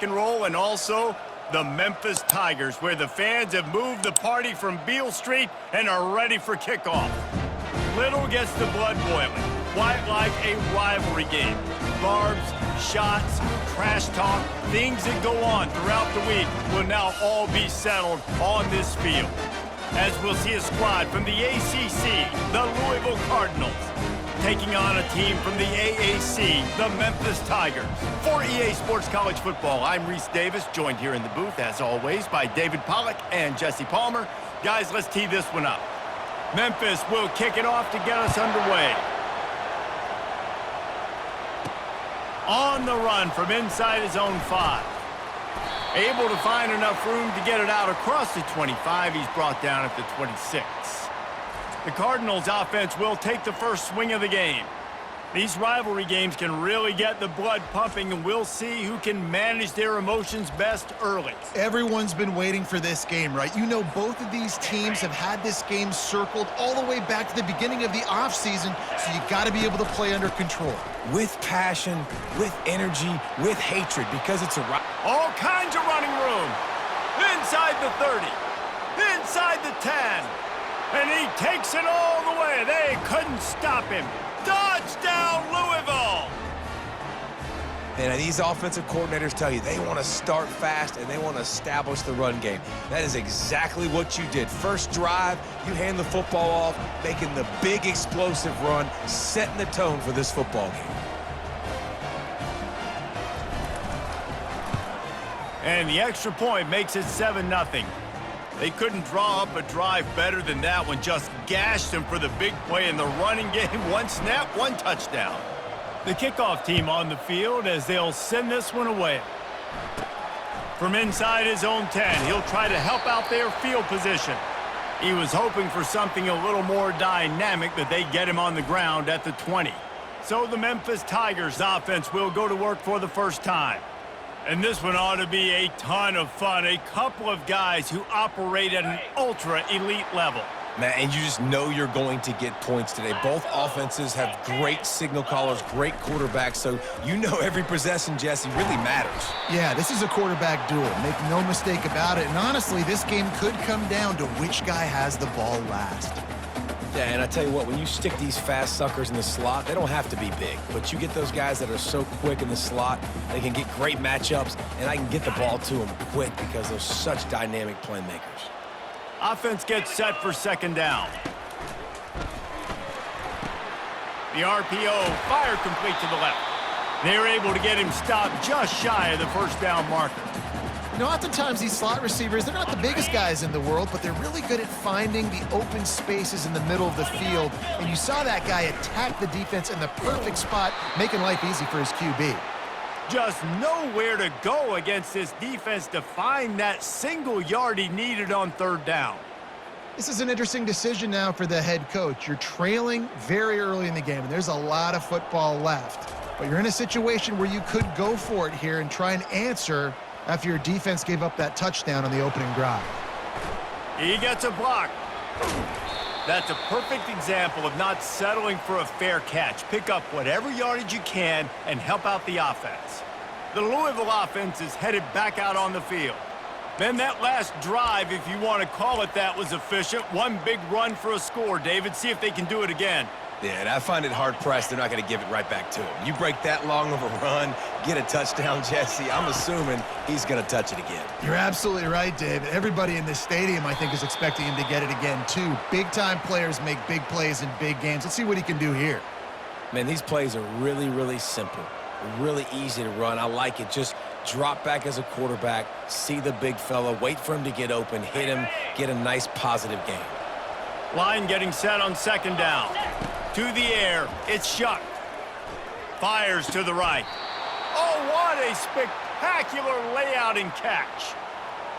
rock and roll, and also the Memphis Tigers, where the fans have moved the party from Beale Street and are ready for kickoff. Little gets the blood boiling, quite like a rivalry game. Barbs, shots, trash talk, things that go on throughout the week will now all be settled on this field. As we'll see a squad from the ACC, the Louisville Cardinals, taking on a team from the AAC, the Memphis Tigers. For EA Sports College Football, I'm Reese Davis, joined here in the booth, as always, by David Pollack and Jesse Palmer. Guys, let's tee this one up. Memphis will kick it off to get us underway. On the run from inside his own 5. Able to find enough room to get it out across the 25. He's brought down at the 26. The Cardinals offense will take the first swing of the game. These rivalry games can really get the blood pumping, and we'll see who can manage their emotions best early. Everyone's been waiting for this game, right? You know, both of these teams have had this game circled all the way back to the beginning of the offseason, so you got to be able to play under control. With passion, with energy, with hatred, because it's a all kinds of running room. Inside the 30, inside the 10, and he takes it all the way. They couldn't stop him. Touchdown, Louisville! And these offensive coordinators tell you they want to start fast and they want to establish the run game. That is exactly what you did. First drive, you hand the football off, making the big explosive run, setting the tone for this football game. And the extra point makes it 7-0. They couldn't draw up a drive better than that one. Just gashed them for the big play in the running game. One snap, one touchdown. The kickoff team on the field as they'll send this one away. From inside his own 10, he'll try to help out their field position. He was hoping for something a little more dynamic, but they get him on the ground at the 20. So the Memphis Tigers offense will go to work for the first time. And this one ought to be a ton of fun. A couple of guys who operate at an ultra-elite level. Man, and you just know you're going to get points today. Both offenses have great signal callers, great quarterbacks, so you know every possession, Jesse, really matters. Yeah, this is a quarterback duel. Make no mistake about it. And honestly, this game could come down to which guy has the ball last. Yeah, and I tell you what, when you stick these fast suckers in the slot, they don't have to be big. But you get those guys that are so quick in the slot, they can get great matchups, and I can get the ball to them quick because they're such dynamic playmakers. Offense gets set for second down. The RPO, fire complete to the left. They're able to get him stopped just shy of the first down marker. You know, oftentimes these slot receivers, they're not the biggest guys in the world, but they're really good at finding the open spaces in the middle of the field. And you saw that guy attack the defense in the perfect spot, making life easy for his QB. Just nowhere to go against this defense to find that single yard he needed on third down. This is an interesting decision now for the head coach. You're trailing very early in the game, and there's a lot of football left. But you're in a situation where you could go for it here and try and answer after your defense gave up that touchdown on the opening drive. He gets a block. That's a perfect example of not settling for a fair catch. Pick up whatever yardage you can and help out the offense. The Louisville offense is headed back out on the field. Then that last drive, if you want to call it that, was efficient. One big run for a score, David. See if they can do it again. Yeah, and I find it hard-pressed they're not going to give it right back to him. You break that long of a run, get a touchdown, Jesse, I'm assuming he's going to touch it again. You're absolutely right, David. Everybody in this stadium, I think, is expecting him to get it again, too. Big-time players make big plays in big games. Let's see what he can do here. Man, these plays are really, really simple. Really easy to run. I like it. Just drop back as a quarterback, see the big fella, wait for him to get open, hit him, get a nice positive game. Line getting set on second down. To the air, it's Shuck. Fires to the right. Oh, what a spectacular layout and catch.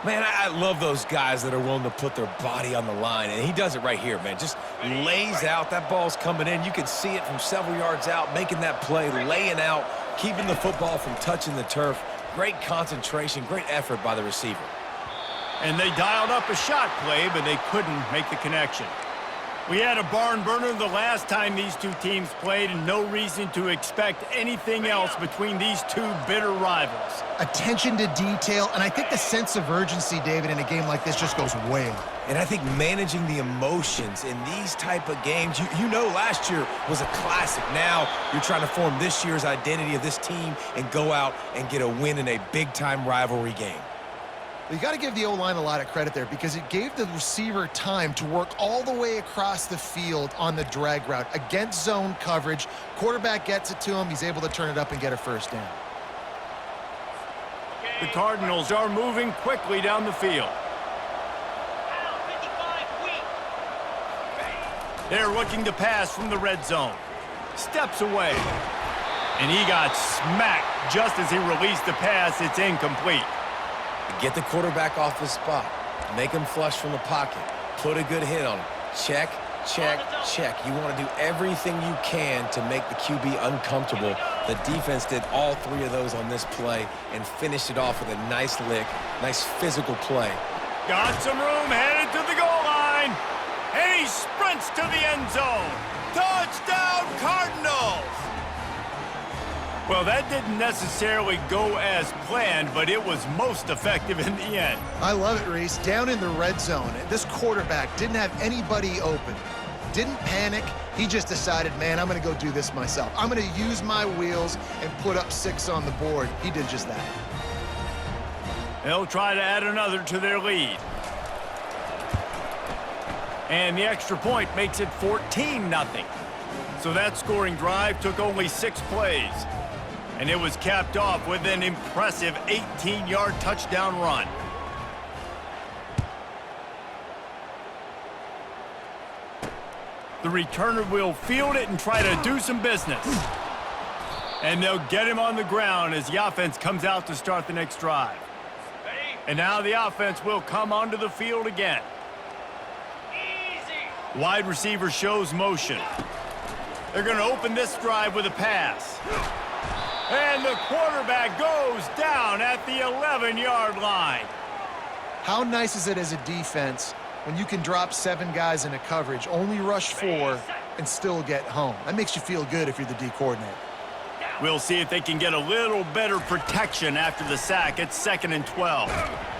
Man, I love those guys that are willing to put their body on the line, and he does it right here, man. Just lays out. That ball's coming in. You can see it from several yards out, making that play, laying out, keeping the football from touching the turf. Great concentration, great effort by the receiver. And they dialed up a shot play, but they couldn't make the connection. We had a barn burner the last time these two teams played, and no reason to expect anything else between these two bitter rivals. Attention to detail, and I think the sense of urgency, David, in a game like this just goes way up. And I think managing the emotions in these type of games, you know last year was a classic. Now you're trying to form this year's identity of this team and go out and get a win in a big-time rivalry game. You got to give the O-line a lot of credit there because it gave the receiver time to work all the way across the field on the drag route against zone coverage. Quarterback gets it to him. He's able to turn it up and get a first down. The Cardinals are moving quickly down the field. They're looking to pass from the red zone. Steps away. And he got smacked just as he released the pass. It's incomplete. Get the quarterback off his spot. Make him flush from the pocket. Put a good hit on him. Check, check, check. You want to do everything you can to make the QB uncomfortable. The defense did all three of those on this play and finished it off with a nice lick, nice physical play. Got some room, headed to the goal line. And he sprints to the end zone. Touchdown, Cardinals! Well, that didn't necessarily go as planned, but it was most effective in the end. I love it, Reese. Down in the red zone, this quarterback didn't have anybody open. Didn't panic. He just decided, man, I'm going to go do this myself. I'm going to use my wheels and put up 6 on the board. He did just that. They'll try to add another to their lead. And the extra point makes it 14-0. So that scoring drive took only 6 plays. And it was capped off with an impressive 18-yard touchdown run. The returner will field it and try to do some business. And they'll get him on the ground as the offense comes out to start the next drive. And now the offense will come onto the field again. Wide receiver shows motion. They're going to open this drive with a pass. And the quarterback goes down at the 11-yard line. How nice is it as a defense when you can drop 7 guys in a coverage, only rush 4, and still get home? That makes you feel good if you're the D coordinator. We'll see if they can get a little better protection after the sack. It's 2nd and 12.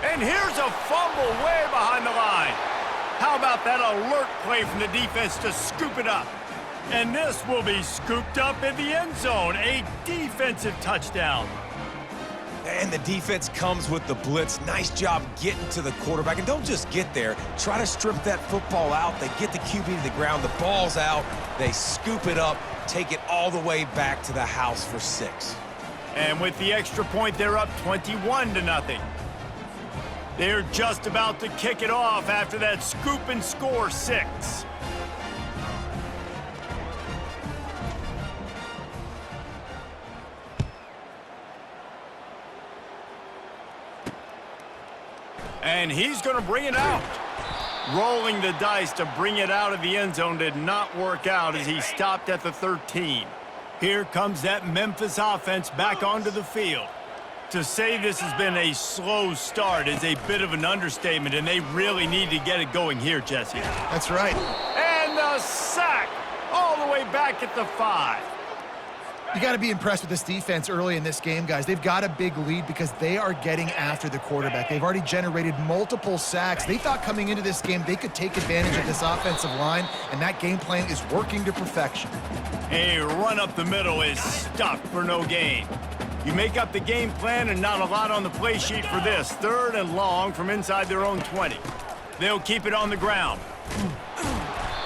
And here's a fumble way behind the line. How about that alert play from the defense to scoop it up? And this will be scooped up in the end zone. A defensive touchdown. And the defense comes with the blitz. Nice job getting to the quarterback. And don't just get there. Try to strip that football out. They get the QB to the ground. The ball's out. They scoop it up, take it all the way back to the house for 6. And with the extra point, they're up 21-0. They're just about to kick it off after that scoop and score 6. And he's going to bring it out. Rolling the dice to bring it out of the end zone did not work out as he stopped at the 13. Here comes that Memphis offense back onto the field. To say this has been a slow start is a bit of an understatement, and they really need to get it going here, Jesse. That's right. And the sack all the way back at the 5. You got to be impressed with this defense early in this game, guys. They've got a big lead because they are getting after the quarterback. They've already generated multiple sacks. They thought coming into this game they could take advantage of this offensive line, and that game plan is working to perfection. A run up the middle is stuffed for no gain. You make up the game plan and not a lot on the play sheet for this. 3rd and long from inside their own 20. They'll keep it on the ground.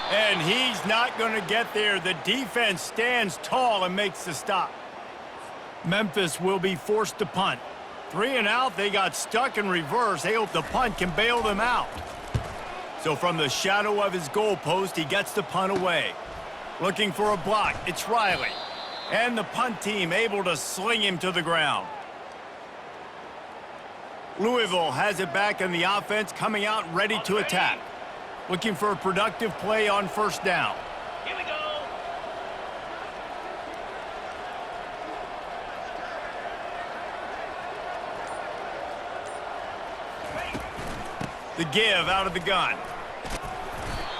And he's not going to get there. The defense stands tall and makes the stop. Memphis will be forced to punt. 3 and out, they got stuck in reverse. They hope the punt can bail them out. So from the shadow of his goalpost, he gets the punt away. Looking for a block, it's Riley. And the punt team able to sling him to the ground. Louisville has it back in the offense, coming out ready to attack. Looking for a productive play on 1st down. Here we go. The give out of the gun.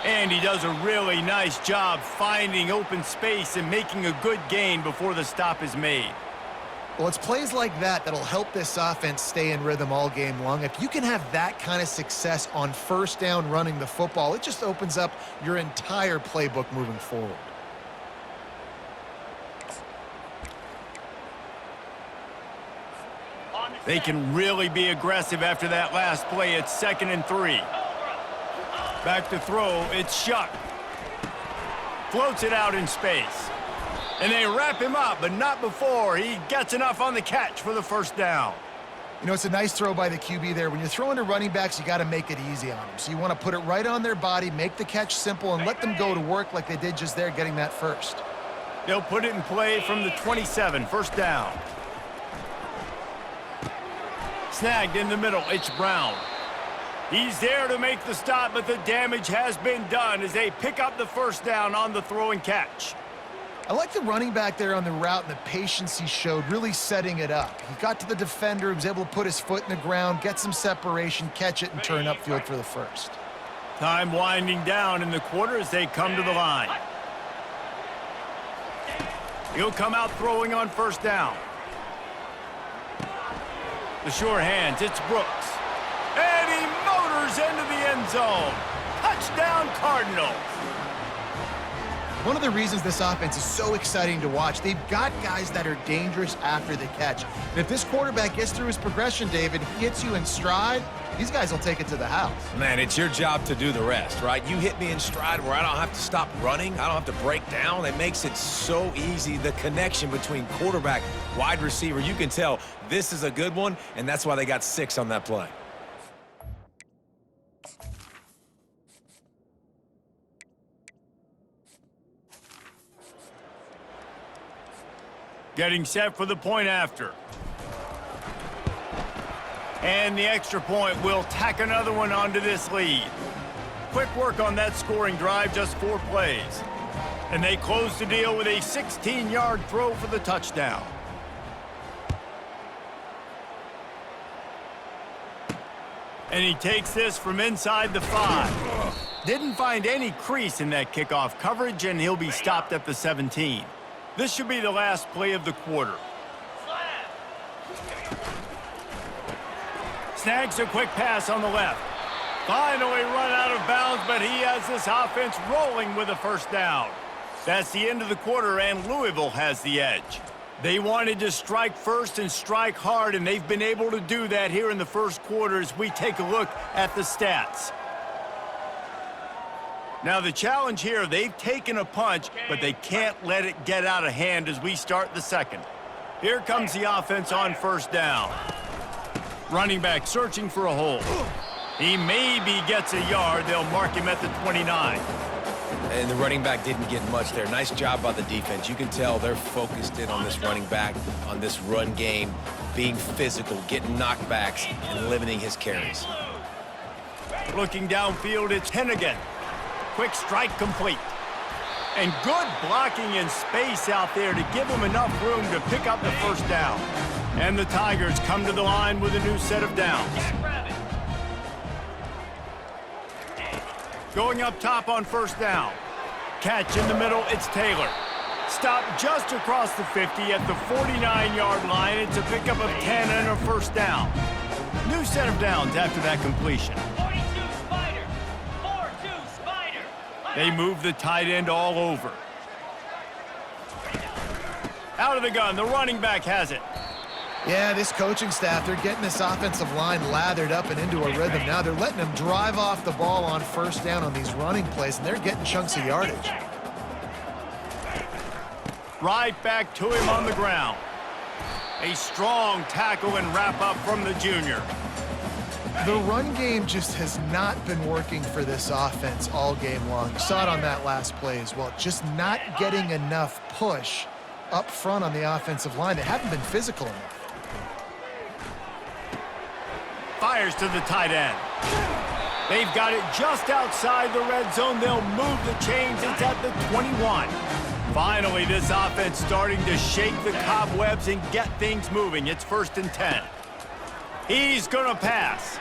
And he does a really nice job finding open space and making a good gain before the stop is made. Well, it's plays like that that'll help this offense stay in rhythm all game long. If you can have that kind of success on first down running the football, it just opens up your entire playbook moving forward. They can really be aggressive after that last play. It's 2nd and 3. Back to throw, it's Shuck. Floats it out in space. And they wrap him up, but not before he gets enough on the catch for the first down. You know, it's a nice throw by the QB there. When you're throwing to running backs, you got to make it easy on them. So you want to put it right on their body, make the catch simple, and let them go to work like they did just there, getting that first. They'll put it in play from the 27, first down. Snagged in the middle, it's Brown. He's there to make the stop, but the damage has been done as they pick up the first down on the throw and catch. I like the running back there on the route and the patience he showed, really setting it up. He got to the defender, he was able to put his foot in the ground, get some separation, catch it, and turn upfield for the first. Time winding down in the quarter as they come to the line. He'll come out throwing on first down. The sure hands, it's Brooks. And he motors into the end zone. Touchdown, Cardinals. One of the reasons this offense is so exciting to watch, they've got guys that are dangerous after the catch. And if this quarterback gets through his progression, David, he hits you in stride, these guys will take it to the house. Man, it's your job to do the rest, right? You hit me in stride where I don't have to stop running. I don't have to break down. It makes it so easy. The connection between quarterback, wide receiver, you can tell this is a good one, and that's why they got 6 on that play. Getting set for the point after. And the extra point will tack another one onto this lead. Quick work on that scoring drive, just 4 plays. And they close the deal with a 16-yard throw for the touchdown. And he takes this from inside the 5. Didn't find any crease in that kickoff coverage, and he'll be stopped at the 17. This should be the last play of the quarter. Snags a quick pass on the left. Finally run out of bounds, but he has this offense rolling with a first down. That's the end of the quarter, and Louisville has the edge. They wanted to strike first and strike hard, and they've been able to do that here in the first quarter as we take a look at the stats. Now the challenge here, they've taken a punch, but they can't let it get out of hand as we start the second. Here comes the offense on first down. Running back searching for a hole. He maybe gets a yard. They'll mark him at the 29. And the running back didn't get much there. Nice job by the defense. You can tell they're focused in on this running back, on this run game, being physical, getting knockbacks, and limiting his carries. Looking downfield, it's Hennigan. Quick strike complete. And good blocking in space out there to give him enough room to pick up the first down. And the Tigers come to the line with a new set of downs. Going up top on first down. Catch in the middle, it's Taylor. Stop just across the 50 at the 49-yard line. It's a pickup of 10 and a first down. New set of downs after that completion. They move the tight end all over. Out of the gun, the running back has it. Yeah, this coaching staff, they're getting this offensive line lathered up and into a rhythm. Now they're letting them drive off the ball on first down on these running plays, and they're getting chunks of yardage. Right back to him on the ground. A strong tackle and wrap up from the junior. The run game just has not been working for this offense all game long. You saw it on that last play as well. Just not getting enough push up front on the offensive line. They haven't been physical enough. Fires to the tight end. They've got it just outside the red zone. They'll move the chains. It's at the 21. Finally, this offense starting to shake the cobwebs and get things moving. It's 1st and 10. He's going to pass.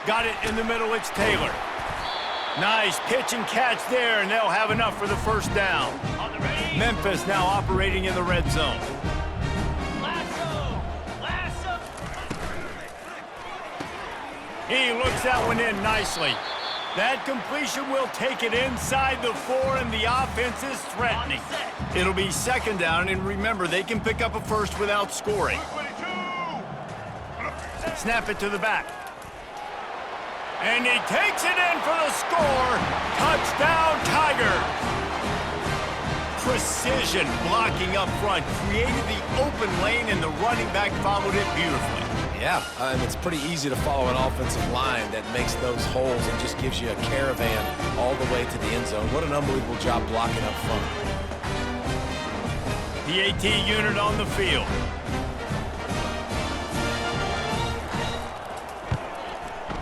Got it in the middle, it's Taylor. Nice pitch and catch there, and they'll have enough for the first down. Memphis now operating in the red zone. He looks that one in nicely. That completion will take it inside the 4, and the offense is threatening. It'll be second down, and remember, they can pick up a first without scoring. Snap it to the back. And he takes it in for the score. Touchdown, Tigers. Precision blocking up front created the open lane, and the running back followed it beautifully. Yeah, it's pretty easy to follow an offensive line that makes those holes and just gives you a caravan all the way to the end zone. What an unbelievable job blocking up front. The AT unit on the field.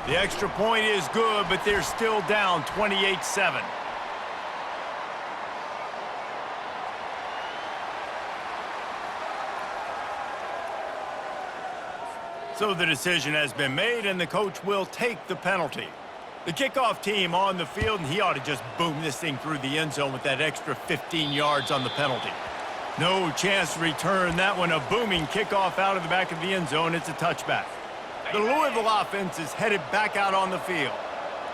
The extra point is good, but they're still down 28-7. So the decision has been made, and the coach will take the penalty. The kickoff team on the field, and he ought to just boom this thing through the end zone with that extra 15 yards on the penalty. No chance to return that one. A booming kickoff out of the back of the end zone. It's a touchback. The Louisville offense is headed back out on the field.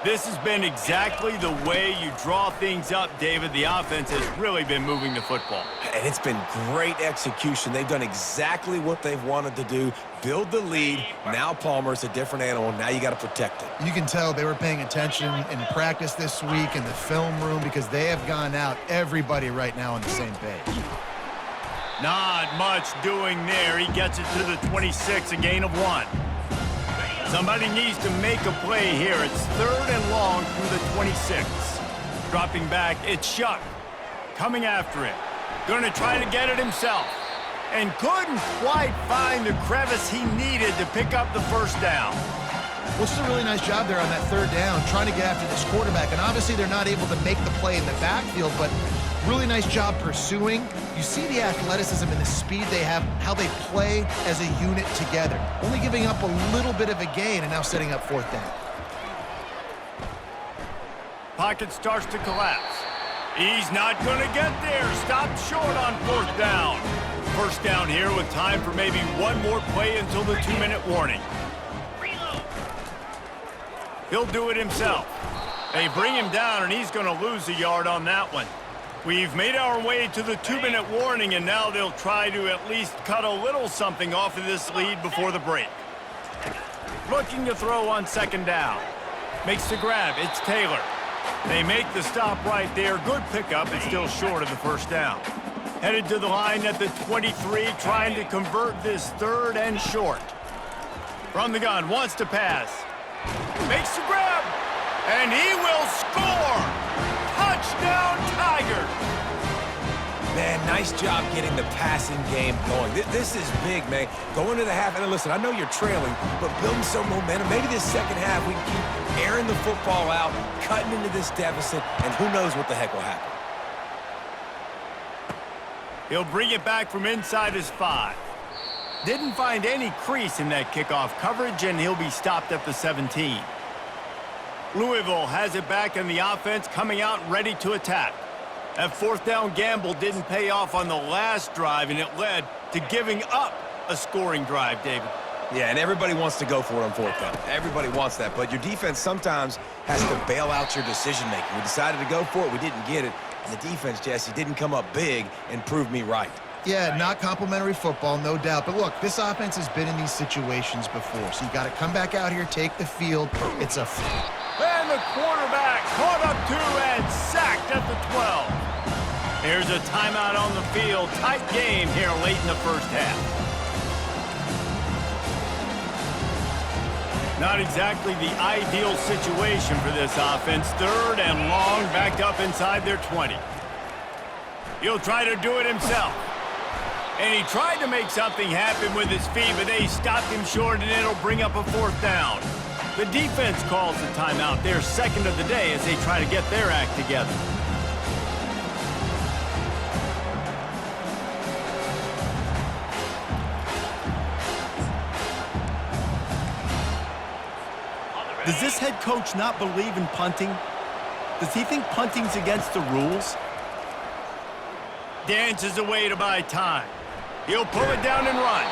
This has been exactly the way you draw things up, David. The offense has really been moving the football. And it's been great execution. They've done exactly what they've wanted to do. Build the lead. Now Palmer's a different animal. Now you got to protect it. You can tell they were paying attention in practice this week in the film room because they have gone out, everybody right now on the same page. Not much doing there. He gets it to the 26, a gain of 1. Somebody needs to make a play here. It's 3rd and long through the 26. Dropping back, it's Shuck. Coming after it. Going to try to get it himself. And couldn't quite find the crevice he needed to pick up the first down. Well, just a really nice job there on that 3rd down, trying to get after this quarterback. And obviously they're not able to make the play in the backfield, but really nice job pursuing. You see the athleticism and the speed they have, how they play as a unit together. Only giving up a little bit of a gain and now setting up 4th down. Pocket starts to collapse. He's not going to get there. Stopped short on 4th down. First down here with time for maybe one more play until the 2-minute warning. He'll do it himself. They bring him down, and he's going to lose a yard on that one. We've made our way to the 2-minute warning, and now they'll try to at least cut a little something off of this lead before the break. Looking to throw on 2nd down. Makes the grab. It's Taylor. They make the stop right there. Good pickup, but still short of the first down. Headed to the line at the 23, trying to convert this 3rd and short. From the gun, wants to pass. Makes the grab, and he will score! Touchdown, Tigers! Man, nice job getting the passing game going. This is big, man. Going to the half, and listen, I know you're trailing, but building some momentum. Maybe this second half we can keep airing the football out, cutting into this deficit, and who knows what the heck will happen. He'll bring it back from inside his 5. Didn't find any crease in that kickoff coverage, and he'll be stopped at the 17. Louisville has it back, and the offense coming out ready to attack. That 4th down gamble didn't pay off on the last drive, and it led to giving up a scoring drive, David. Yeah, and everybody wants to go for it on 4th down. Everybody wants that, but your defense sometimes has to bail out your decision-making. We decided to go for it. We didn't get it. And the defense, Jesse, didn't come up big and prove me right. Yeah, not complimentary football, no doubt. But look, this offense has been in these situations before, so you got to come back out here, take the field. It's a... And the quarterback caught up to and sacked at the 12. Here's a timeout on the field. Tight game here late in the first half. Not exactly the ideal situation for this offense. 3rd and long, backed up inside their 20. He'll try to do it himself. And he tried to make something happen with his feet, but they stopped him short, and it'll bring up a 4th down. The defense calls the timeout, their 2nd of the day, as they try to get their act together. Does this head coach not believe in punting? Does he think punting's against the rules? Dances away to buy time. He'll pull it down and run.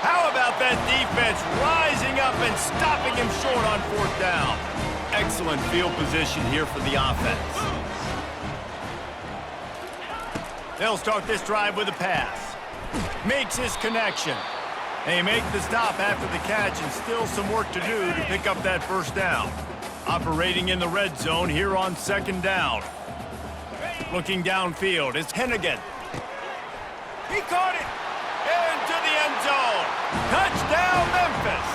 How about that defense rising up and stopping him short on 4th down? Excellent field position here for the offense. They'll start this drive with a pass. Makes his connection. They make the stop after the catch, and still some work to do to pick up that 1st down. Operating in the red zone here on 2nd down. Looking downfield, it's Hennigan. He caught it! Into the end zone. Touchdown, Memphis!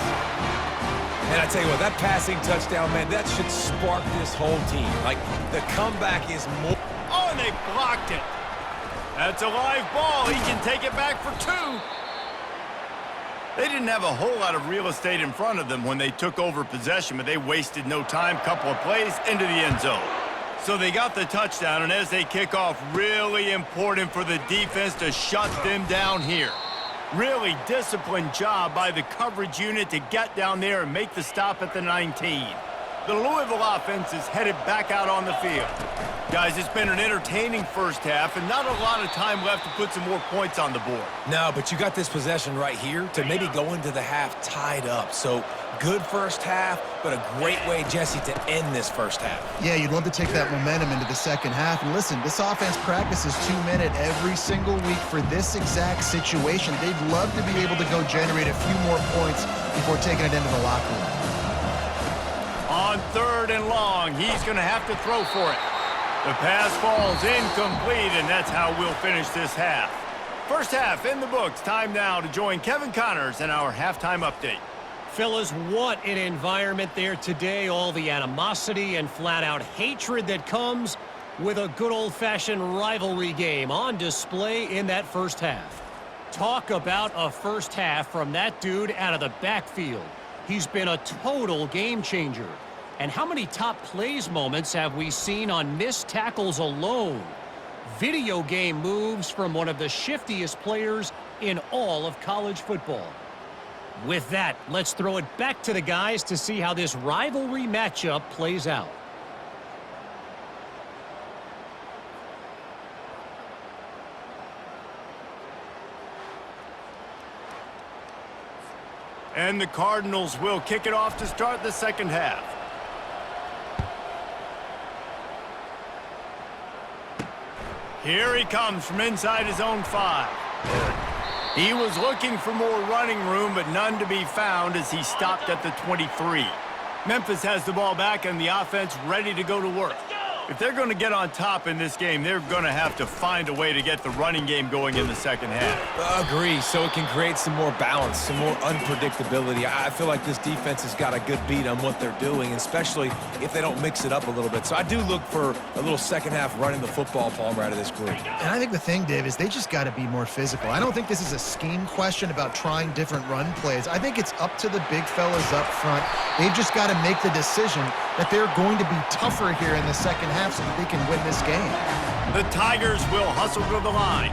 And I tell you what, that passing touchdown, man, that should spark this whole team. Like, the comeback is more... Oh, and they blocked it. That's a live ball. He can take it back for 2. They didn't have a whole lot of real estate in front of them when they took over possession, but they wasted no time. Couple of plays into the end zone. So they got the touchdown, and as they kick off, really important for the defense to shut them down here. Really disciplined job by the coverage unit to get down there and make the stop at the 19. The Louisville offense is headed back out on the field. Guys, it's been an entertaining first half and not a lot of time left to put some more points on the board. No, but you got this possession right here to maybe go into the half tied up. So good first half, but a great way, Jesse, to end this first half. Yeah, you'd love to take that momentum into the second half. And listen, this offense practices 2-minute every single week for this exact situation. They'd love to be able to go generate a few more points before taking it into the locker room. On 3rd and long, he's going to have to throw for it. The pass falls incomplete, and that's how we'll finish this half. First half in the books. Time now to join Kevin Connors in our halftime update. Fellas, what an environment there today. All the animosity and flat-out hatred that comes with a good old-fashioned rivalry game on display in that first half. Talk about a first half from that dude out of the backfield. He's been a total game changer. And how many top plays moments have we seen on missed tackles alone? Video game moves from one of the shiftiest players in all of college football. With that, let's throw it back to the guys to see how this rivalry matchup plays out. And the Cardinals will kick it off to start the second half. Here he comes from inside his own 5. He was looking for more running room, but none to be found as he stopped at the 23. Memphis has the ball back and the offense ready to go to work. If they're going to get on top in this game, they're going to have to find a way to get the running game going in the second half. Agree, so it can create some more balance, some more unpredictability. I feel like this defense has got a good beat on what they're doing, especially if they don't mix it up a little bit. So I do look for a little second half running the football, Palmer, out of this group. And I think the thing, Dave, is they just got to be more physical. I don't think this is a scheme question about trying different run plays. I think it's up to the big fellas up front. They've just got to make the decision that they're going to be tougher here in the second half so that they can win this game. The Tigers will hustle to the line.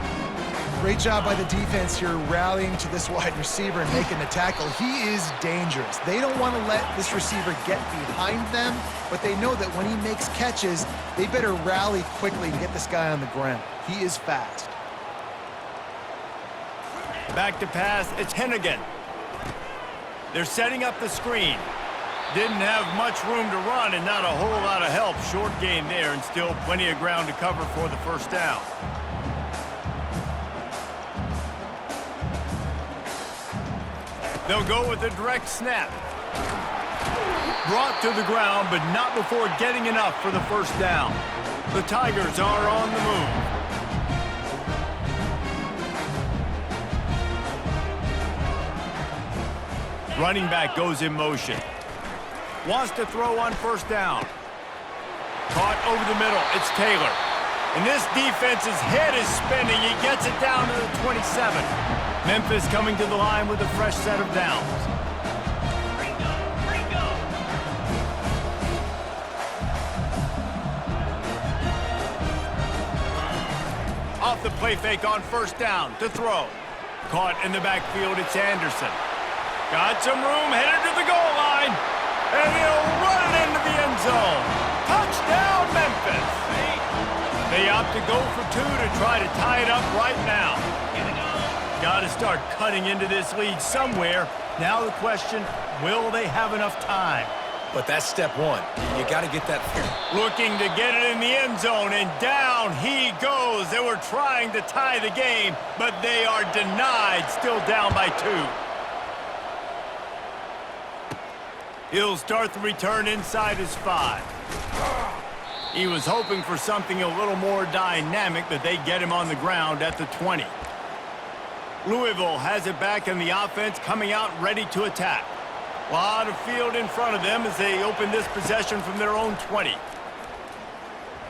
Great job by the defense here rallying to this wide receiver and making the tackle. He is dangerous. They don't want to let this receiver get behind them, but they know that when he makes catches, they better rally quickly to get this guy on the ground. He is fast. Back to pass, it's Hennigan. They're setting up the screen. Didn't have much room to run and not a whole lot of help. Short gain there and still plenty of ground to cover for the first down. They'll go with a direct snap. Brought to the ground, but not before getting enough for the first down. The Tigers are on the move. Running back goes in motion. Wants to throw on first down. Caught over the middle. It's Taylor. And this defense's head is spinning. He gets it down to the 27. Memphis coming to the line with a fresh set of downs. Off the play fake on first down to throw. Caught in the backfield. It's Anderson. Got some room, headed to the goal line. And he'll run it into the end zone. Touchdown, Memphis. opt to go for two to try to tie it up right now. Got to start cutting into this lead somewhere. Now the question, will they have enough time? But that's step one. You got to get that. Looking to get it in the end zone, and down he goes. They were trying to tie the game, but they are denied, still down by 2. He'll start the return inside his 5. He was hoping for something a little more dynamic, but they get him on the ground at the 20. Louisville has it back in the offense, coming out ready to attack. A lot of field in front of them as they open this possession from their own 20.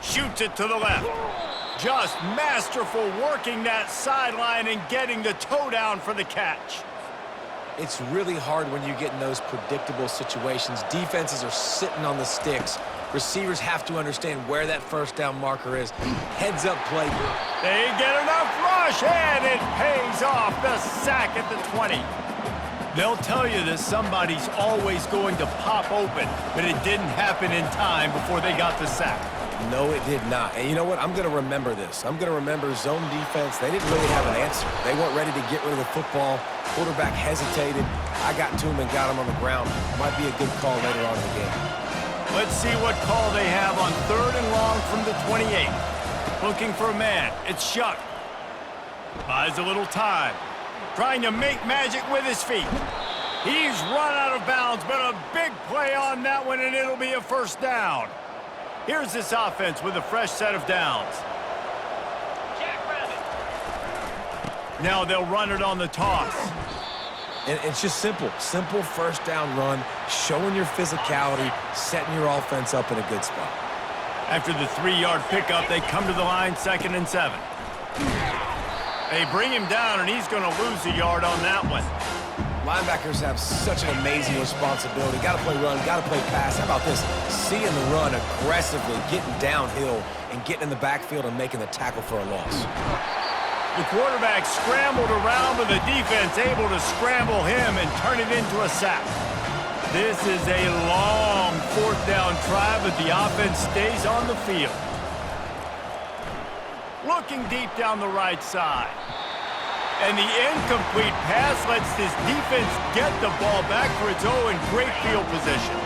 Shoots it to the left. Just masterful working that sideline and getting the toe down for the catch. It's really hard when you get in those predictable situations. Defenses are sitting on the sticks. Receivers have to understand where that first down marker is. Heads up play. They get enough rush, and it pays off. The sack at the 20. They'll tell you that somebody's always going to pop open, but it didn't happen in time before they got the sack. No, it did not. And you know what? I'm going to remember this. I'm going to remember zone defense. They didn't really have an answer. They weren't ready to get rid of the football. Quarterback hesitated. I got to him and got him on the ground. Might be a good call later on in the game. Let's see what call they have on 3rd and long from the 28. Looking for a man. It's Shuck. Buys a little time. Trying to make magic with his feet. He's run out of bounds, but a big play on that one, and it'll be a first down. Here's this offense with a fresh set of downs. Now they'll run it on the toss. And it's just simple. Simple first down run, showing your physicality, setting your offense up in a good spot. After the 3-yard pickup, they come to the line 2nd and 7. They bring him down, and he's going to lose a yard on that one. Linebackers have such an amazing responsibility. Got to play run, got to play pass. How about this? Seeing the run aggressively, getting downhill, and getting in the backfield and making the tackle for a loss. The quarterback scrambled around, but the defense able to scramble him and turn it into a sack. This is a long 4th down try, but the offense stays on the field. Looking deep down the right side. And the incomplete pass lets this defense get the ball back for its own great field position.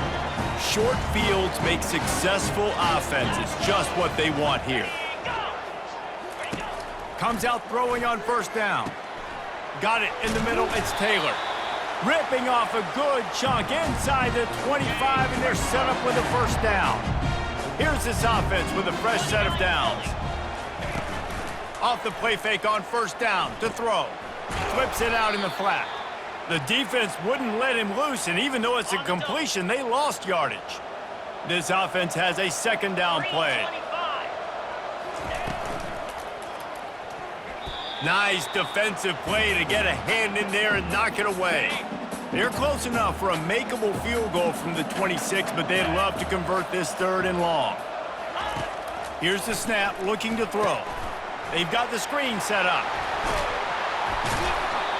Short fields make successful offenses, just what they want here. Comes out throwing on 1st down. Got it in the middle, it's Taylor. Ripping off a good chunk inside the 25, and they're set up with a first down. Here's this offense with a fresh set of downs. Off the play fake on 1st down to throw. Flips it out in the flat. The defense wouldn't let him loose, and even though it's a completion, they lost yardage. This offense has a 2nd down play. Nice defensive play to get a hand in there and knock it away. They're close enough for a makeable field goal from the 26, but they'd love to convert this 3rd and long. Here's the snap, looking to throw. They've got the screen set up.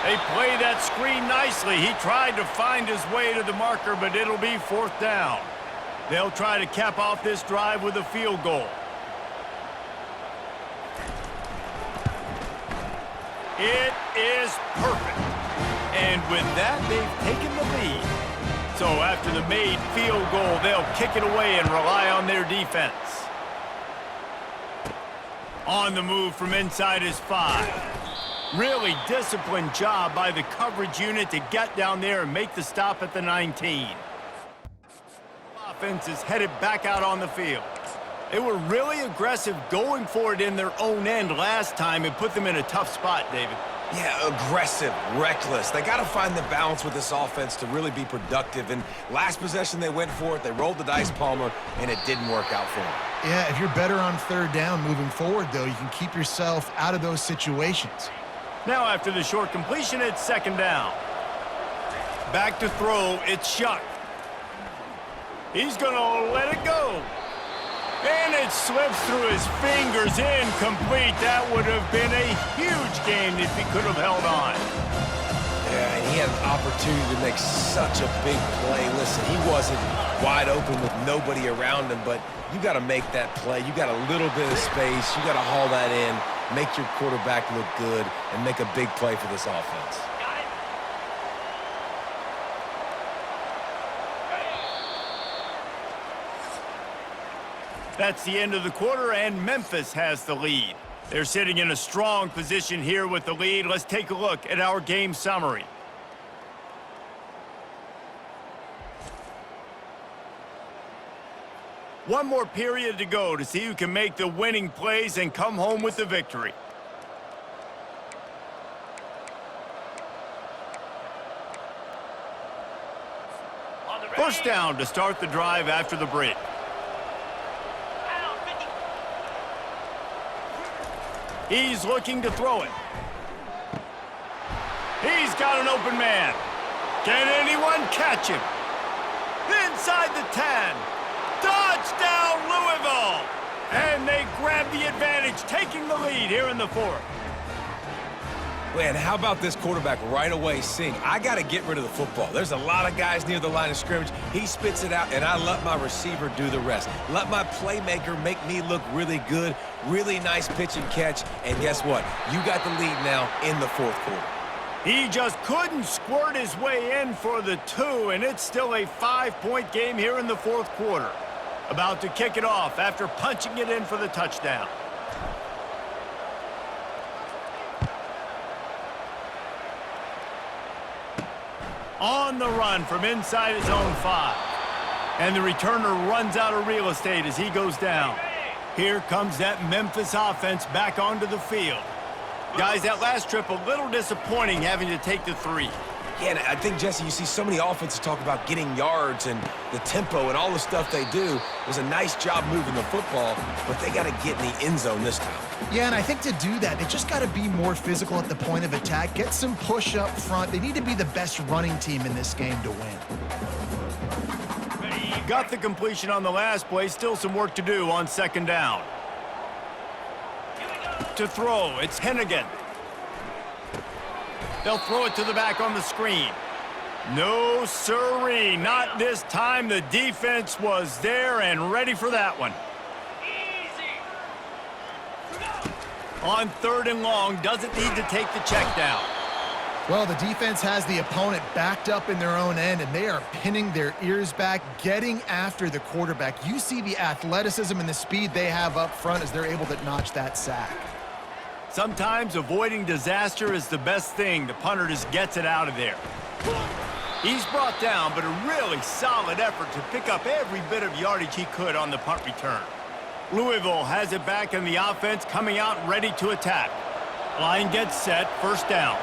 They play that screen nicely. He tried to find his way to the marker, but it'll be 4th down. They'll try to cap off this drive with a field goal. It is perfect. And with that, they've taken the lead. So after the made field goal, they'll kick it away and rely on their defense. On the move from inside his 5. Really disciplined job by the coverage unit to get down there and make the stop at the 19. Offense is headed back out on the field. They were really aggressive going for it in their own end last time and put them in a tough spot, David. Yeah, aggressive, reckless. They got to find the balance with this offense to really be productive. And last possession, they went for it. They rolled the dice, Palmer, and it didn't work out for them. Yeah, if you're better on 3rd down moving forward, though, you can keep yourself out of those situations. Now after the short completion, it's 2nd down. Back to throw, it's Shuck. He's going to let it go. And it slips through his fingers, incomplete. That would have been a huge gain if he could have held on. Yeah, and he had an opportunity to make such a big play. Listen, he wasn't wide open with nobody around him, but you got to make that play. You got a little bit of space. You got to haul that in, make your quarterback look good, and make a big play for this offense. That's the end of the quarter, and Memphis has the lead. They're sitting in a strong position here with the lead. Let's take a look at our game summary. One more period to go to see who can make the winning plays and come home with the victory. First down to start the drive after the break. He's looking to throw it. He's got an open man. Can anyone catch him? Inside the 10. Touchdown, Louisville! And they grab the advantage, taking the lead here in the fourth. Man, how about this quarterback right away seeing, I got to get rid of the football. There's a lot of guys near the line of scrimmage. He spits it out, and I let my receiver do the rest. Let my playmaker make me look really good, really nice pitch and catch, and guess what? You got the lead now in the fourth quarter. He just couldn't squirt his way in for the 2, and it's still a 5-point game here in the fourth quarter. About to kick it off after punching it in for the touchdown. On the run from inside his own 5. And the returner runs out of real estate as he goes down. Here comes that Memphis offense back onto the field. Guys, that last trip a little disappointing having to take the 3. Yeah, and I think, Jesse, you see so many offenses talk about getting yards and the tempo and all the stuff they do. It was a nice job moving the football, but they got to get in the end zone this time. Yeah, and I think to do that, they just got to be more physical at the point of attack, get some push up front. They need to be the best running team in this game to win. Got the completion on the last play, still some work to do on second down. To throw, it's Hennigan. They'll throw it to the back on the screen. No siree, not this time. The defense was there and ready for that one. On 3rd and long, doesn't need to take the check down. Well, the defense has the opponent backed up in their own end, and they are pinning their ears back, getting after the quarterback. You see the athleticism and the speed they have up front as they're able to notch that sack. Sometimes avoiding disaster is the best thing. The punter just gets it out of there. He's brought down, but a really solid effort to pick up every bit of yardage he could on the punt return. Louisville has it back in the offense, coming out ready to attack. Line gets set, first down.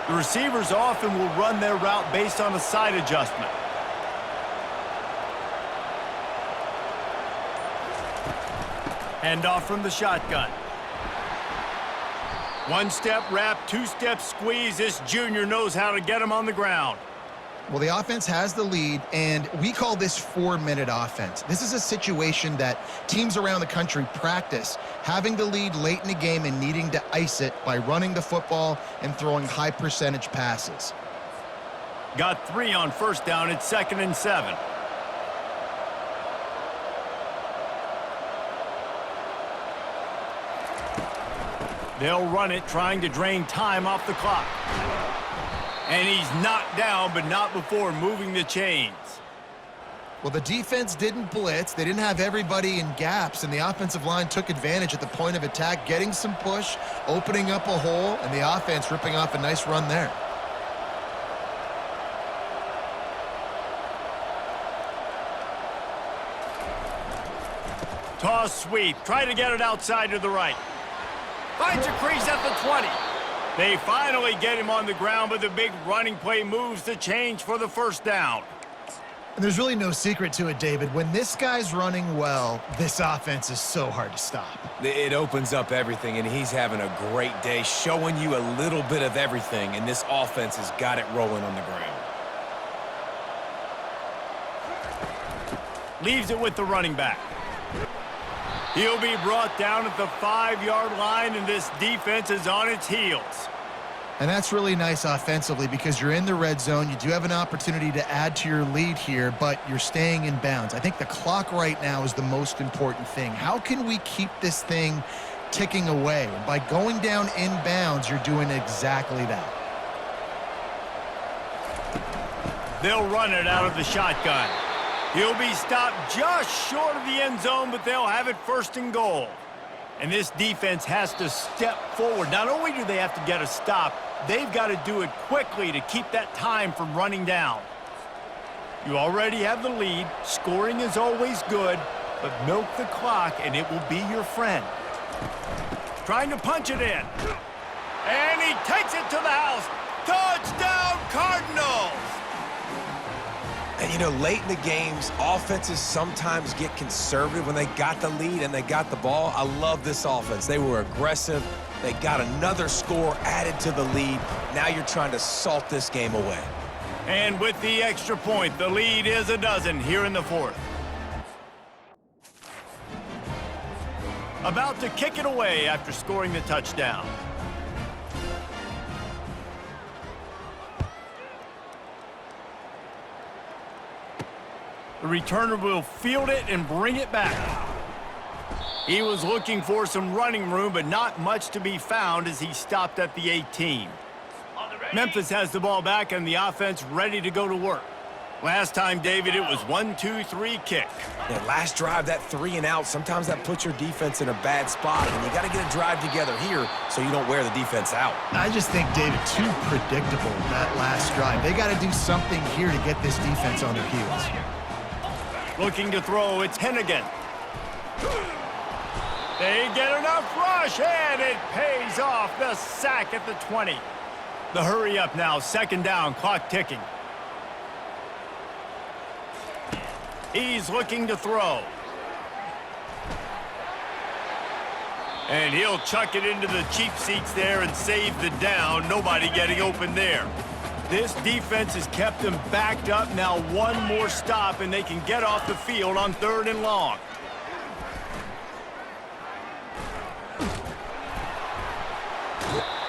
The receivers often will run their route based on a side adjustment. Handoff from the shotgun. One-step wrap, two-step squeeze. This junior knows how to get him on the ground. Well, the offense has the lead, and we call this 4-minute offense. This is a situation that teams around the country practice, having the lead late in the game and needing to ice it by running the football and throwing high-percentage passes. Got 3 on first down. It's 2nd and 7. They'll run it, trying to drain time off the clock. And he's knocked down, but not before moving the chains. Well, the defense didn't blitz. They didn't have everybody in gaps, and the offensive line took advantage at the point of attack, getting some push, opening up a hole, and the offense ripping off a nice run there. Toss sweep. Try to get it outside to the right. Finds a crease at the 20. They finally get him on the ground, but the big running play moves the change for the first down. And there's really no secret to it, David. When this guy's running well, this offense is so hard to stop. It opens up everything, and he's having a great day, showing you a little bit of everything, and this offense has got it rolling on the ground. Leaves it with the running back. He'll be brought down at the 5-yard line, and this defense is on its heels. And that's really nice offensively because you're in the red zone. You do have an opportunity to add to your lead here, but you're staying in bounds. I think the clock right now is the most important thing. How can we keep this thing ticking away? And by going down in bounds, you're doing exactly that. They'll run it out of the shotgun. He'll be stopped just short of the end zone, but they'll have it first and goal. And this defense has to step forward. Not only do they have to get a stop, they've got to do it quickly to keep that time from running down. You already have the lead. Scoring is always good, but milk the clock and it will be your friend. Trying to punch it in. And he takes it to the house. Touchdown, Cardinals! And, you know, late in the games, offenses sometimes get conservative when they got the lead and they got the ball. I love this offense. They were aggressive. They got another score added to the lead. Now you're trying to salt this game away. And with the extra point, the lead is a dozen here in the fourth. About to kick it away after scoring the touchdown. The returner will field it and bring it back. He was looking for some running room, but not much to be found as he stopped at the 18. Memphis has the ball back and the offense ready to go to work. Last time, David, it was 1-2-3 kick. Yeah, last drive, that 3 and out, sometimes that puts your defense in a bad spot, and you got to get a drive together here so you don't wear the defense out. I just think, David, too predictable, that last drive. They got to do something here to get this defense on their heels. Looking to throw, it's Hennigan. They get enough rush, and it pays off. The sack at the 20. The hurry up now, second down, clock ticking. He's looking to throw. And he'll chuck it into the cheap seats there and save the down. Nobody getting open there. This defense has kept them backed up. Now one more stop, and they can get off the field on 3rd and long.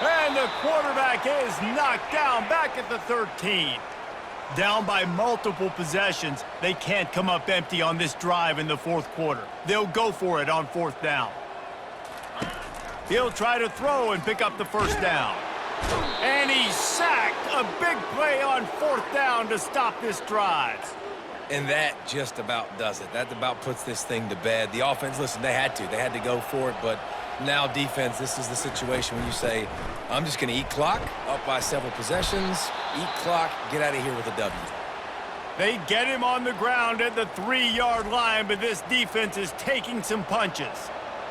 And the quarterback is knocked down back at the 13. Down by multiple possessions. They can't come up empty on this drive in the 4th quarter. They'll go for it on 4th down. He'll try to throw and pick up the first down. And he's sacked. A big play on 4th down to stop this drive. And that just about does it. That about puts this thing to bed. The offense, listen, they had to. They had to go for it, but now defense, this is the situation when you say, I'm just going to eat clock, up by several possessions, eat clock, get out of here with a W. They get him on the ground at the 3-yard line, but this defense is taking some punches.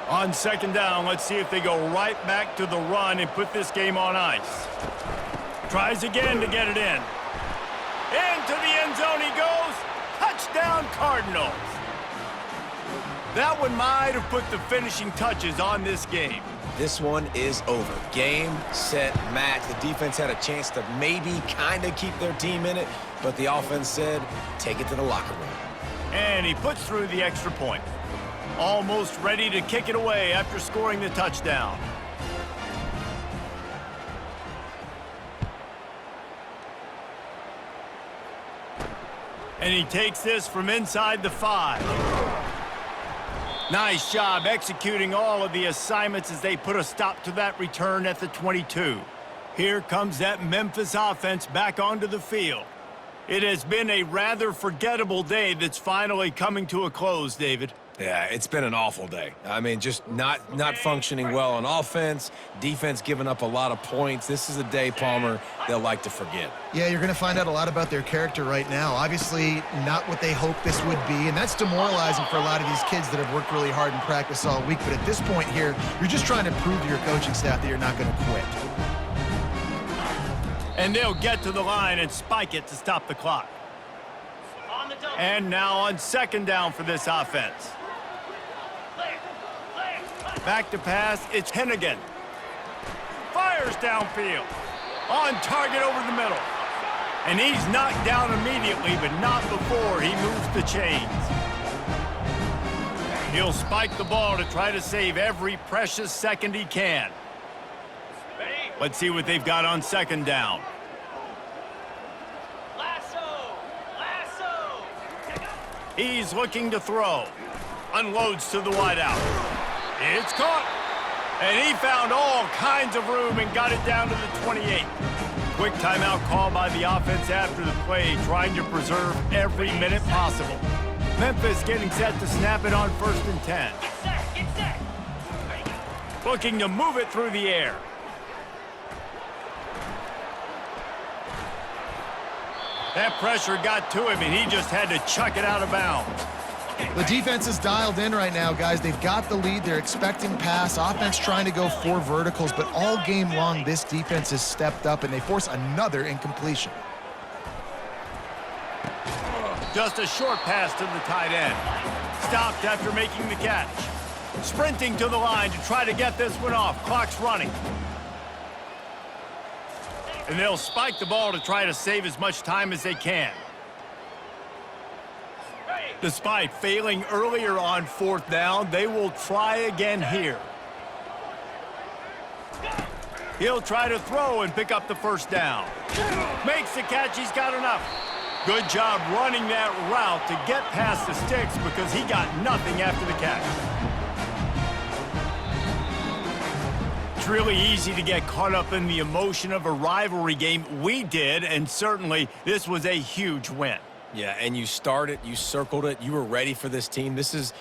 On 2nd down, let's see if they go right back to the run and put this game on ice. Tries again to get it in. Into the end zone he goes. Touchdown, Cardinals. That one might have put the finishing touches on this game. This one is over. Game, set, match. The defense had a chance to maybe kind of keep their team in it, but the offense said, take it to the locker room. And he puts through the extra point. Almost ready to kick it away after scoring the touchdown. And he takes this from inside the 5. Nice job executing all of the assignments as they put a stop to that return at the 22. Here comes that Memphis offense back onto the field. It has been a rather forgettable day that's finally coming to a close, David. Yeah, it's been an awful day. I mean, just not functioning well on offense, defense giving up a lot of points. This is a day, Palmer, they'll like to forget. Yeah, you're going to find out a lot about their character right now. Obviously, not what they hoped this would be, and that's demoralizing for a lot of these kids that have worked really hard in practice all week. But at this point here, you're just trying to prove to your coaching staff that you're not going to quit. And they'll get to the line and spike it to stop the clock. And now on 2nd down for this offense. Back to pass, it's Hennigan. Fires downfield. On target over the middle. And he's knocked down immediately, but not before he moves the chains. He'll spike the ball to try to save every precious second he can. Let's see what they've got on second down. He's looking to throw. Unloads to the wideout. It's caught. And he found all kinds of room and got it down to the 28. Quick timeout call by the offense after the play, trying to preserve every minute possible. Memphis getting set to snap it on 1st and 10. Get set. Looking to move it through the air. That pressure got to him, and he just had to chuck it out of bounds. The defense is dialed in right now, guys. They've got the lead. They're expecting pass. Offense trying to go 4 verticals, but all game long, this defense has stepped up, and they force another incompletion. Just a short pass to the tight end. Stopped after making the catch. Sprinting to the line to try to get this one off. Clock's running. And they'll spike the ball to try to save as much time as they can. Despite failing earlier on 4th down, they will try again here. He'll try to throw and pick up the 1st down. Makes the catch. He's got enough. Good job running that route to get past the sticks because he got nothing after the catch. It's really easy to get caught up in the emotion of a rivalry game. We did, and certainly this was a huge win. Yeah, and you started, you circled it, you were ready for this team. This is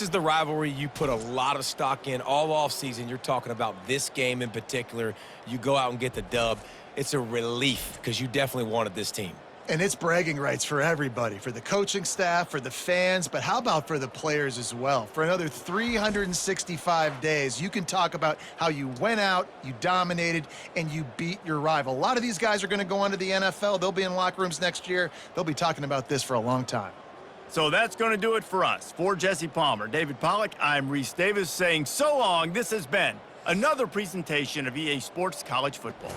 the rivalry you put a lot of stock in all offseason. You're talking about this game in particular. You go out and get the dub. It's a relief because you definitely wanted this team. And it's bragging rights for everybody, for the coaching staff, for the fans, but how about for the players as well? For another 365 days, you can talk about how you went out, you dominated, and you beat your rival. A lot of these guys are going to go on to the NFL. They'll be in locker rooms next year. They'll be talking about this for a long time. So that's going to do it for us. For Jesse Palmer, David Pollack, I'm Reese Davis saying so long. This has been another presentation of EA Sports College Football.